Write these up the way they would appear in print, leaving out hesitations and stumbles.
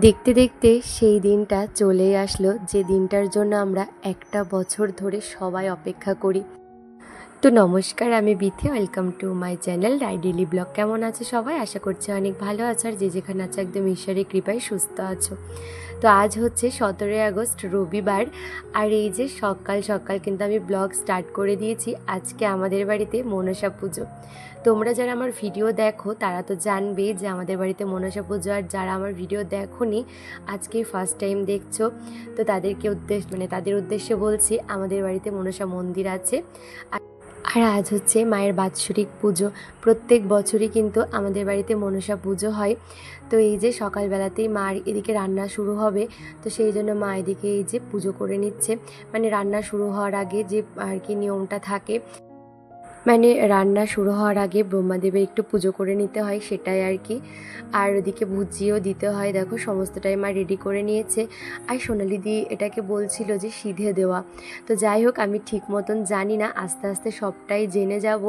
দেখতে দেখতে সেই দিনটা চলেই আসলো, যে দিনটার জন্য আমরা একটা বছর ধরে সবাই অপেক্ষা করি। তো নমস্কার, আমি Bithi, welcome to my channel ডাইডেলি ব্লগ। কেমন আছে সবাই? আশা করছি অনেক ভালো আছো, আর যে যেখানে আছে একদম ঈশ্বরের কৃপায় সুস্থ আছো। তো আজ হচ্ছে 17 আগস্ট, রবিবার। আর এই যে সকাল সকাল কিন্তু আমি ব্লগ স্টার্ট করে দিয়েছি। আজকে আমাদের বাড়িতে মনসা পুজো। তোমরা যারা আমার ভিডিও দেখো তারা তো জানবে যে আমাদের বাড়িতে মনসা পুজো, আর যারা আমার ভিডিও দেখোনি আজকে ফার্স্ট টাইম দেখছো, তো তাদের উদ্দেশ্যে বলছি, আমাদের বাড়িতে মনসা মন্দির আছে। আর আজ হচ্ছে মায়ের বাৎসরিক পুজো। প্রত্যেক বছরই কিন্তু আমাদের বাড়িতে মনসা পুজো হয়। তো এই যে সকালবেলাতেই মার এদিকে রান্না শুরু হবে, তো সেই জন্য মা এদিকে এই যে পুজো করে নিচ্ছে। মানে রান্না শুরু হওয়ার আগে যে আর কি নিয়মটা থাকে, মানে রান্না শুরু হওয়ার আগে ব্রহ্মাদেবের একটু পুজো করে নিতে হয়, সেটাই আর কি। আর ওদিকে ভুজিও দিতে হয়। দেখো সমস্তটাই মা রেডি করে নিয়েছে। আর সোনালি দি এটাকে বলছিল যে সিধে দেওয়া। তো যাই হোক, আমি ঠিক মতন জানি না, আস্তে আস্তে সবটাই জেনে যাব।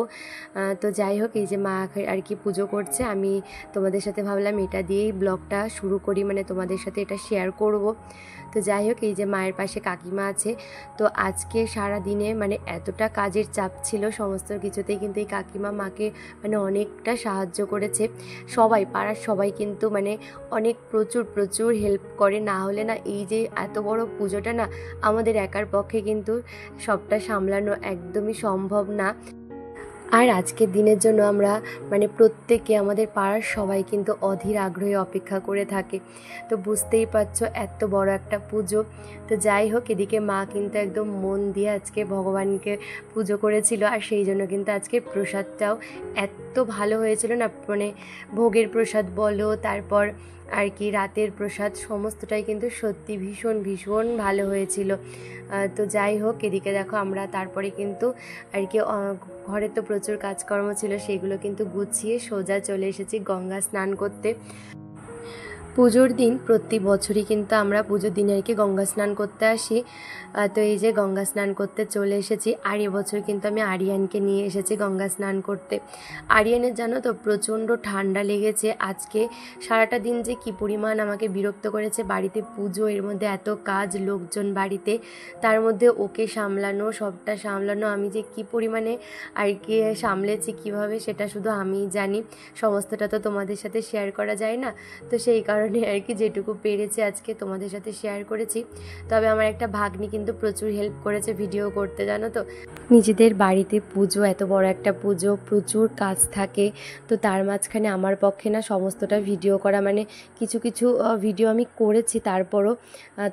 তো যাই হোক, এই যে মা আর কি পুজো করছে, আমি তোমাদের সাথে ভাবলাম এটা দিয়েই ব্লগটা শুরু করি, মানে তোমাদের সাথে এটা শেয়ার করব। তো যাই হোক, এই যে মায়ের পাশে কাকিমা আছে। তো আজকে সারা দিনে মানে এতটা কাজের চাপ ছিল, সমস্ত কিছুতেই কিন্তু এই কাকিমা মাকে মানে অনেকটা সাহায্য করেছে। সবাই, পাড়ার সবাই কিন্তু মানে অনেক প্রচুর প্রচুর হেল্প করে। না হলে না, এই যে এত বড় পুজোটা না আমাদের একার পক্ষে কিন্তু সবটা সামলানো একদমই সম্ভব না। আর আজকের দিনের জন্য আমরা মানে প্রত্যেকে, আমাদের পাড়ার সবাই কিন্তু অধীর আগ্রহে অপেক্ষা করে থাকে। তো বুঝতেই পারছো এত বড় একটা পুজো। তো যাই হোক, এদিকে মা কিন্তু একদম মন দিয়ে আজকে ভগবানকে পুজো করেছিল, আর সেই জন্য কিন্তু আজকে প্রসাদটাও এত ভালো হয়েছিল না, মানে ভোগের প্রসাদ বলো, তারপর আর কি রাতের প্রসাদ, সমস্তটাই কিন্তু সত্যি ভীষণ ভীষণ ভালো হয়েছিল। তো যাই হোক, এদিকে দেখো আমরা তারপরে কিন্তু আর কি ঘরে তো প্রচুর কাজকর্ম ছিল, সেগুলো কিন্তু গুছিয়ে সোজা চলে এসেছি গঙ্গা স্নান করতে। পুজোর দিন প্রতি বছরই কিন্তু আমরা পুজোর দিনে আর কি গঙ্গা স্নান করতে আসি। তো এই যে গঙ্গা স্নান করতে চলে এসেছি। আর এবছর কিন্তু আমি আরিয়ানকে নিয়ে এসেছি গঙ্গা স্নান করতে। আরিয়ানের জানো তো প্রচণ্ড ঠান্ডা লেগেছে। আজকে সারাটা দিন যে কি পরিমাণ আমাকে বিরক্ত করেছে, বাড়িতে পুজো, এর মধ্যে এত কাজ, লোকজন বাড়িতে, তার মধ্যে ওকে সামলানো, সবটা সামলানো, আমি যে কি পরিমাণে আর কি সামলেছি কীভাবে, সেটা শুধু আমিই জানি। সমস্তটা তো তোমাদের সাথে শেয়ার করা যায় না। তো সেই কারণে আর কি যেটুকু পেরেছি আজকে তোমাদের সাথে শেয়ার করেছি। তবে আমার একটা ভাগ্নি কিন্তু প্রচুর হেল্প করেছে ভিডিও করতে, জানো তো। নিজেদের বাড়িতে পুজো, এত বড় একটা পুজো, প্রচুর কাজ থাকে। তো তার মাঝখানে আমার পক্ষে না সমস্তটা ভিডিও করা, মানে কিছু কিছু ভিডিও আমি করেছি, তারপরও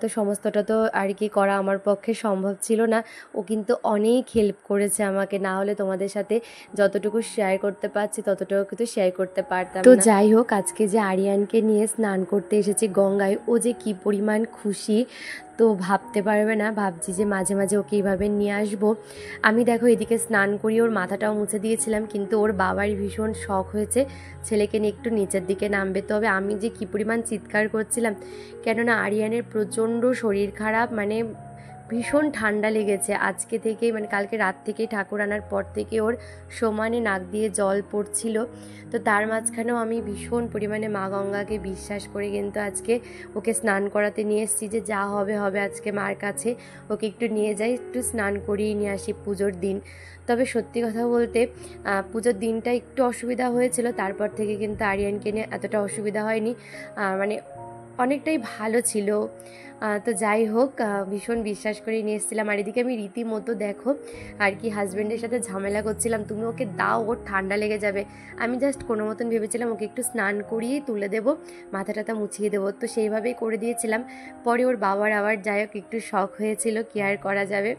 তো সমস্তটা তো আর কি করা আমার পক্ষে সম্ভব ছিল না। ও কিন্তু অনেক হেল্প করেছে আমাকে, না হলে তোমাদের সাথে যতটুকু শেয়ার করতে পারছি ততটুকু কিন্তু শেয়ার করতে পারতাম না। তো যাই হোক, আজকে যে আরিয়ানকে নিয়ে স্নান করতে এসেছি গঙ্গায়, ও যে কি পরিমাণ খুশি তো ভাবতে পারবে না। ভাবছি যে মাঝে মাঝে ওকে এইভাবে নিয়ে আসবো। আমি দেখো এদিকে স্নান করি, ওর মাথাটাও মুছে দিয়েছিলাম, কিন্তু ওর বাবার ভীষণ শখ হয়েছে ছেলেকে নিয়ে একটু নিচের দিকে নামবে। তবে আমি যে কি পরিমাণ চিৎকার করছিলাম, কেননা আরিয়ানের প্রচণ্ড শরীর খারাপ, মানে ভীষণ ঠান্ডা লেগেছে আজকে থেকেই, মানে কালকে রাত থেকেই, ঠাকুর আনার পর থেকে ওর সমানে নাক দিয়ে জল পড়ছিল। তো তার মাঝখানেও আমি ভীষণ পরিমাণে মা গঙ্গাকে বিশ্বাস করে কিন্তু আজকে ওকে স্নান করাতে নিয়ে এসেছি, যে যা হবে হবে, আজকে মার কাছে ওকে একটু নিয়ে যাই, একটু স্নান করিয়ে নিয়ে আসি পুজোর দিন। তবে সত্যি কথা বলতে পুজোর দিনটা একটু অসুবিধা হয়েছিল, তারপর থেকে কিন্তু আরিয়ানকে নিয়ে এতটা অসুবিধা হয়নি, মানে অনেকটাই ভালো ছিল। তো যাই হোক, ভীষণ বিশ্বাস করে নিয়ে এসেছিলাম। আর এদিকে আমি রীতিমতো দেখো আর কি হাজব্যান্ডের সাথে ঝামেলা করছিলাম, তুমি ওকে দাও, ওর ঠান্ডা লেগে যাবে। আমি জাস্ট কোনো মতন ভেবেছিলাম ওকে একটু স্নান করিয়েই তুলে দেবো, মাথা টাথা মুছিয়ে দেবো, তো সেইভাবেই করে দিয়েছিলাম। পরে ওর বাবার আবার যাই হোক একটু শখ হয়েছিল, কি আর করা যাবে।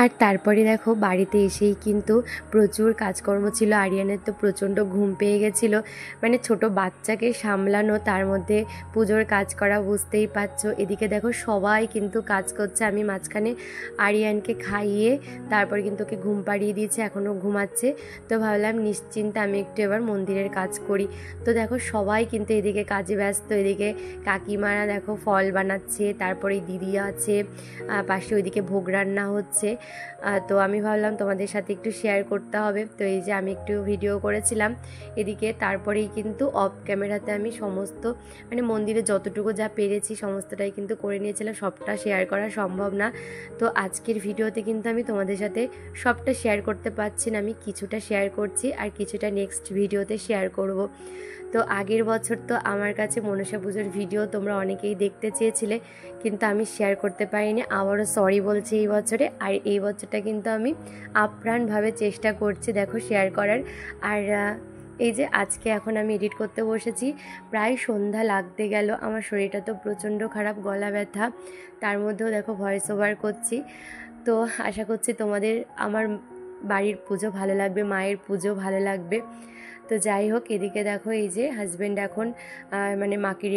আর তারপরে দেখো বাড়িতে এসেই কিন্তু প্রচুর কাজকর্ম ছিল। আরিয়ানের তো প্রচণ্ড ঘুম পেয়ে গেছিলো, মানে ছোট বাচ্চাকে সামলানো, তার মধ্যে পুজোর কাজ করা, বুঝতেই পারছো। এদিকে দেখো সবাই কিন্তু কাজ করছে, আমি মাঝখানে আরিয়ানকে খাইয়ে তারপর কিন্তু ওকে ঘুম পাড়িয়ে দিয়েছি, এখনও ঘুমাচ্ছে। তো ভাবলাম নিশ্চিন্তে আমি একটু এবার মন্দিরের কাজ করি। তো দেখো সবাই কিন্তু এদিকে কাজে ব্যস্ত। এদিকে কাকিমারা দেখো ফল বানাচ্ছে, তারপরে দিদি আছে পাশে, ওইদিকে ভোগ রান্না হচ্ছে। তো আমি ভাবলাম তোমাদের সাথে একটু শেয়ার করতে হবে। তো এই যে আমি একটু ভিডিও করেছিলাম এদিকে, তারপরেই কিন্তু অফ ক্যামেরাতে আমি সমস্ত মানে মন্দিরে যতটুকু যা পেরেছি সমস্তটাই কিন্তু করে নিয়েছিলাম। সবটা শেয়ার করা সম্ভব না, তো আজকের ভিডিওতে কিন্তু আমি তোমাদের সাথে সবটা শেয়ার করতে পারছি না। আমি কিছুটা শেয়ার করছি আর কিছুটা নেক্সট ভিডিওতে শেয়ার করব। তো আগের বছর তো আমার কাছে মনসা পুজোর ভিডিও তোমরা অনেকেই দেখতে চেয়েছিলে, কিন্তু আমি শেয়ার করতে পারিনি। আবারও সরি বলছি এই বছরে। আর এই বছরটা কিন্তু আমি আপ্রাণভাবে চেষ্টা করছি দেখো শেয়ার করার। আর এই যে আজকে এখন আমি এডিট করতে বসেছি, প্রায় সন্ধ্যা লাগতে গেল। আমার শরীরটা তো প্রচণ্ড খারাপ, গলা ব্যথা, তার মধ্যেও দেখো ভয়েস ওভার করছি। তো আশা করছি তোমাদের আমার বাড়ির পুজো ভালো লাগবে, মায়ের পুজো ভালো লাগবে। তো যাই হোক, এদিকে দেখো এই যে হাজব্যান্ড এখন মানে মাকে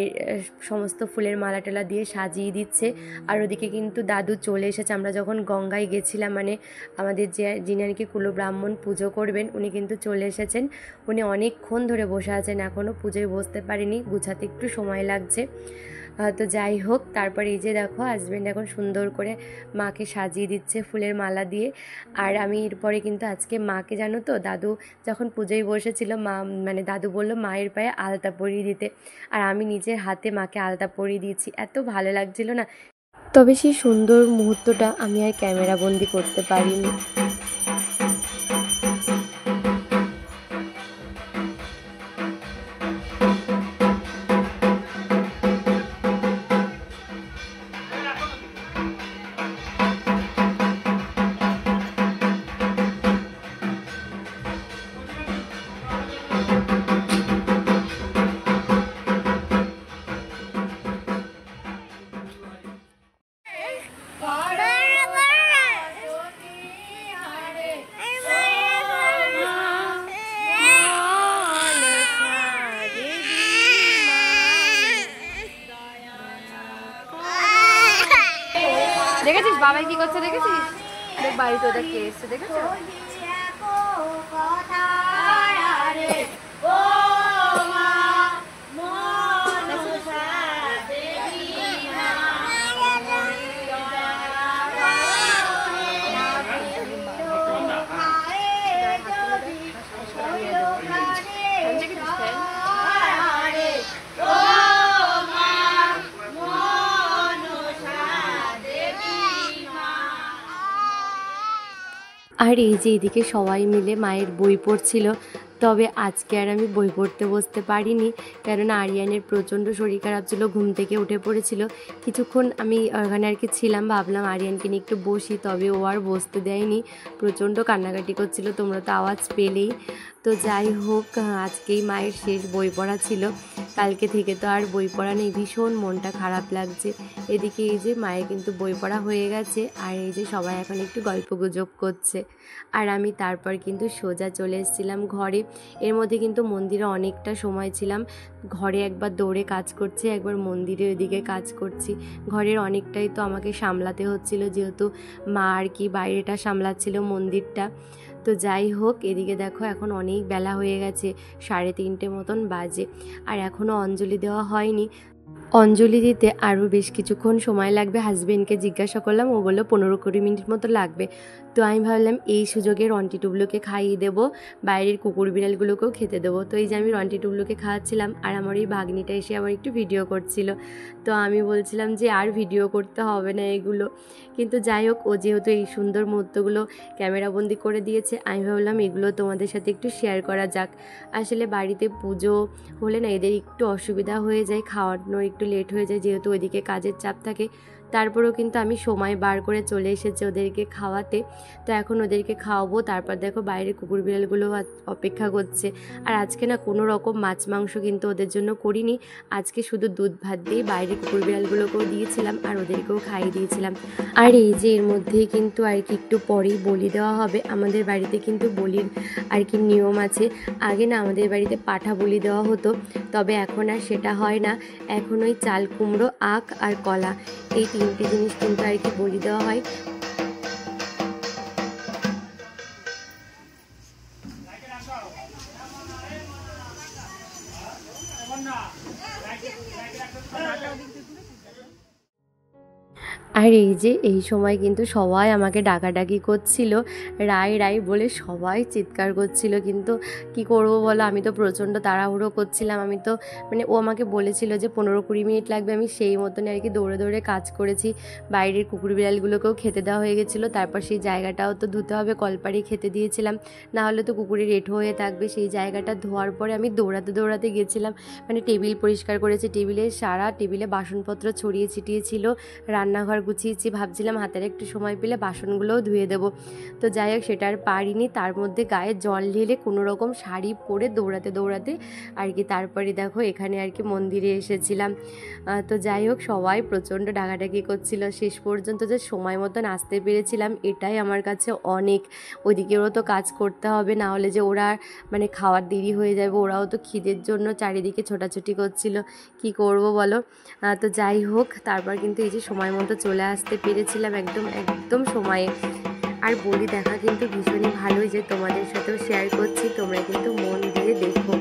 সমস্ত ফুলের মালা টালা দিয়ে সাজিয়ে দিচ্ছে। আর ওদিকে কিন্তু দাদু চলে এসেছে। আমরা যখন গঙ্গায় গেছিলাম, মানে আমাদের যিনি আর কি কুলো ব্রাহ্মণ পুজো করবেন, উনি কিন্তু চলে এসেছেন। উনি অনেকক্ষণ ধরে বসে আছেন, এখনও পুজোয় বসতে পারেনি, গুছাতে একটু সময় লাগছে। তো যাই হোক, তারপর এই যে দেখো হাজব্যান্ড এখন সুন্দর করে মাকে সাজিয়ে দিচ্ছে ফুলের মালা দিয়ে। আর আমি এরপরে কিন্তু আজকে মাকে, জানো তো, দাদু যখন পুজোয় বসেছিল মা মানে দাদু বলল মায়ের পায়ে আলতা পরিয়ে দিতে, আর আমি নিজের হাতে মাকে আলতা পরিয়ে দিয়েছি। এত ভালো লাগছিল না, তবে সেই সুন্দর মুহূর্তটা আমি আর ক্যামেরা বন্দি করতে পারিনি। দেখেছিস বাবাই কি করছে? দেখেছিস বাড়িতে ওদের কে এসছে? দেখেছো? আর এই যে এদিকে সবাই মিলে মায়ের বই পড়ছিল। তবে আজকে আর আমি বই পড়তে বসতে পারিনি, কেননা আরিয়ানের প্রচণ্ড শরীর খারাপ ছিল, ঘুম থেকে উঠে পড়েছিল। কিছুক্ষণ আমি ওখানে আর কি ছিলাম, ভাবলাম আরিয়ানকে নিয়ে একটু বসি, তবে ও আর বসতে দেয়নি, প্রচণ্ড কান্নাকাটি করছিল, তোমরা তো আওয়াজ পেলেই। তো যাই হোক, আজকেই মায়ের শেষ বই পড়া ছিল, কালকে থেকে তো আর বই পড়া নেই। ভীষণ মনটা খারাপ লাগছে। এদিকে এই যে মায়ের কিন্তু বই পড়া হয়ে গেছে, আর এই যে সবাই এখন একটু গল্পগুজব করছে। আর আমি তারপর কিন্তু সোজা চলে এসেছিলাম ঘরে। এর মধ্যে কিন্তু মন্দিরে অনেকটা সময় ছিলাম, ঘরে একবার দৌড়ে কাজ করছি, একবার মন্দিরে ওইদিকে কাজ করছি। ঘরের অনেকটাই তো আমাকে সামলাতে হচ্ছিল, যেহেতু মা আর কি বাইরেটা সামলাচ্ছিল, মন্দিরটা। তো যাই হোক, এদিকে দেখো এখন অনেক বেলা হয়ে গেছে, 3:30 মতন বাজে, আর এখনও অঞ্জলি দেওয়া হয়নি। অঞ্জলি দিতে আরও বেশ কিছুক্ষণ সময় লাগবে। হাজবেন্ডকে জিজ্ঞাসা করলাম, ও বললো 15-20 মিনিট মতো লাগবে। তো আমি ভাবলাম এই সুযোগে রন্টি টুবলুকে খাইয়ে দেবো, বাইরের কুকুর বিড়ালগুলোকেও খেতে দেবো। তো এই যে আমি রন্টি টুবলুকে খাওয়াচ্ছিলাম, আর আমার এই ভাগ্নিটা এসে আবার একটু ভিডিও করছিল। তো আমি বলছিলাম যে আর ভিডিও করতে হবে না এগুলো, কিন্তু যাই হোক, ও যেহেতু এই সুন্দর মুহূর্তগুলো ক্যামেরাবন্দি করে দিয়েছে, আমি ভাবলাম এগুলো তোমাদের সাথে একটু শেয়ার করা যাক। আসলে বাড়িতে পুজো হলে না এদের একটু অসুবিধা হয়ে যায়, খাওয়ানোর একটু লেট হয়ে যায়, যেহেতু ওইদিকে কাজের চাপ থাকে। তারপরেও কিন্তু আমি সময় বার করে চলে এসেছি ওদেরকে খাওয়াতে। তো এখন ওদেরকে খাওয়াবো, তারপর দেখো বাইরে কুকুর বিড়ালগুলো অপেক্ষা করছে। আর আজকে না কোনো রকম মাছ মাংস কিন্তু ওদের জন্য করিনি, আজকে শুধু দুধ ভাত দিয়ে বাইরে কুকুর বিড়ালগুলোকেও দিয়েছিলাম আর ওদেরকেও খাইয়ে দিয়েছিলাম। আর এই যে এর মধ্যেই কিন্তু আর কি একটু পরেই বলি দেওয়া হবে। আমাদের বাড়িতে কিন্তু বলির আর কি নিয়ম আছে। আগে না আমাদের বাড়িতে পাঠা বলি দেওয়া হতো, তবে এখন আর সেটা হয় না। এখন ওই চাল কুমড়ো, আখ আর কলা, এই 3টে জিনিস কিন্তু আর কি বলি দেওয়া হয়। আর এই যে এই সময় কিন্তু সবাই আমাকে ডাকাডাকি করছিল, রাই রাই বলে সবাই চিৎকার করছিল। কিন্তু কি করব বলো, আমি তো প্রচণ্ড তাড়াহুড়ো করছিলাম। আমি তো মানে ও আমাকে বলেছিল যে 15-20 মিনিট লাগবে, আমি সেই মতনই আর কি দৌড়ে দৌড়ে কাজ করেছি। বাইরের কুকুর বিড়ালগুলোকেও খেতে দেওয়া হয়ে গেছিলো। তারপর সেই জায়গাটাও তো ধুতে হবে, কলপাড়ে খেতে দিয়েছিলাম, না হলে তো কুকুরের এঁঠো হয়ে থাকবে। সেই জায়গাটা ধোয়ার পরে আমি দৌড়াতে দৌড়াতে গেছিলাম, মানে টেবিল পরিষ্কার করেছি, টেবিলে বাসনপত্র ছড়িয়ে ছিটিয়ে ছিল, রান্নাঘর গুছিয়েছি, ভাবছিলাম হাতের একটু সময় পেলে বাসনগুলোও ধুয়ে দেবো। তো যাই হোক সেটা আর পারিনি। তার মধ্যে গায়ে জল ঢেলে কোনো রকম শাড়ি পরে দৌড়াতে দৌড়াতে আর কি তারপরে দেখো এখানে আর কি মন্দিরে এসেছিলাম। তো যাই হোক সবাই প্রচণ্ড ডাকাডাকি করছিল, শেষ পর্যন্ত যে সময় মতন আসতে পেরেছিলাম এটাই আমার কাছে অনেক। ওইদিকেও তো কাজ করতে হবে, না হলে যে ওরা মানে খাওয়ার দেরি হয়ে যাবে, ওরাও তো খিদের জন্য চারিদিকে ছোটাছুটি করছিল, কি করব বলো। তো যাই হোক তারপর কিন্তু এই যে সময় মতো চলে আসতে পেরেছিলাম একদম একদম সময়ে। আর বলি দেখা কিন্তু ভীষণই ভালোই যে তোমাদের সাথেও শেয়ার করছি, তোমরা কিন্তু মন দিয়ে দেখো।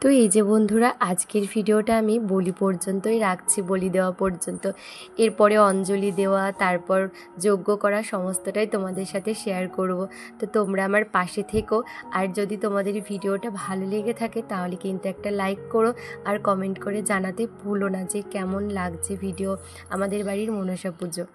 তো এই যে বন্ধুরা আজকের ভিডিওটা আমি বলি পর্যন্তই রাখছি, বলি দেওয়া পর্যন্ত। এরপরে অঞ্জলি দেওয়া, তারপর যজ্ঞ করা সমস্তটাই তোমাদের সাথে শেয়ার করব। তো তোমরা আমার পাশে থেকো, আর যদি তোমাদের ভিডিওটা ভালো লেগে থাকে তাহলে কিন্তু একটা লাইক করো, আর কমেন্ট করে জানাতে ভুলো না যে কেমন লাগছে ভিডিও, আমাদের বাড়ির মনসা পুজো।